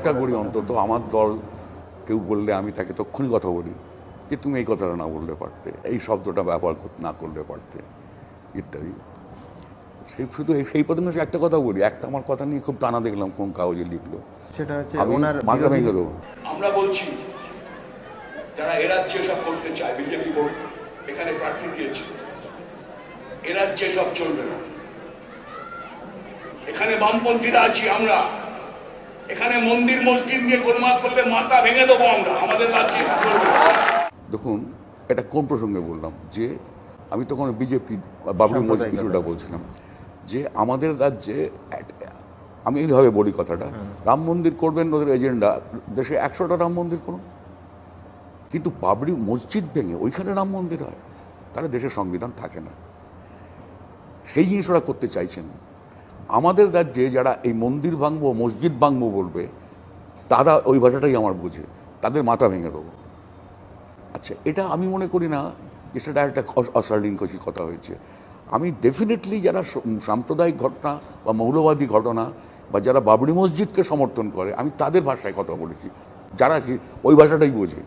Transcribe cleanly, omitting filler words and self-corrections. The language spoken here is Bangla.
চেষ্টা করি অন্তত আমার দল কেউ বললে আমি তাকে তক্ষুনি কথা বলি যে তুমি এই কথাটা না বললে পারতে, এই শব্দটা ব্যবহার না করলে পারতে ইত্যাদি। শুধু সেই প্রসঙ্গে একটা কথা বলি, একটা আমার কথা নিয়ে খুব টানা দেখলাম কোন কাগজে লিখলো, সেটা হচ্ছে আমি ওনার মাথা ভেঙে দেবো। আমরা বলছি যারা এ রাজ্যে সব করতে চায়, বিজেপি ভোট এখানে প্রার্থী দিয়েছে, এ রাজ্যে সব চলবে না। এখানে বামপন্থীরা আছি আমরা, এখানে মন্দির মসজিদ নিয়ে গোলমাল করলে মাথা ভেঙে দেবো আমরা, আমাদের রাজ্যে চলবে না। দেখুন এটা কোন প্রসঙ্গে বললাম, যে আমি তখন বিজেপি বাবরি মসজিদ ইস্যুটা বলছিলাম যে আমাদের রাজ্যে, আমি এইভাবে বলি কথাটা, রাম মন্দির করবেন ওদের এজেন্ডা, দেশে 100টা রাম মন্দির করুন, কিন্তু বাবরি মসজিদ ভেঙে ওইখানে রাম মন্দির হয়, তাহলে দেশের সংবিধান থাকে না। সেই জিনিস ওরা করতে চাইছেন। আমাদের রাজ্যে যারা এই মন্দির ভাঙবো মসজিদ ভাঙবো বলবে, তারা ওই ভাষাটাই আমার বোঝে, তাদের মাথা ভেঙে দেবো। আচ্ছা, এটা আমি মনে করি না যে সেটা একটা অশালীনকোষী কথা হয়েছে। আমি ডেফিনেটলি যারা সাম্প্রদায়িক ঘটনা বা মৌলবাদী ঘটনা বা যারা বাবরি মসজিদকে সমর্থন করে, আমি তাদের ভাষায় কথা বলেছি, যারা ওই ভাষাটাই বোঝে।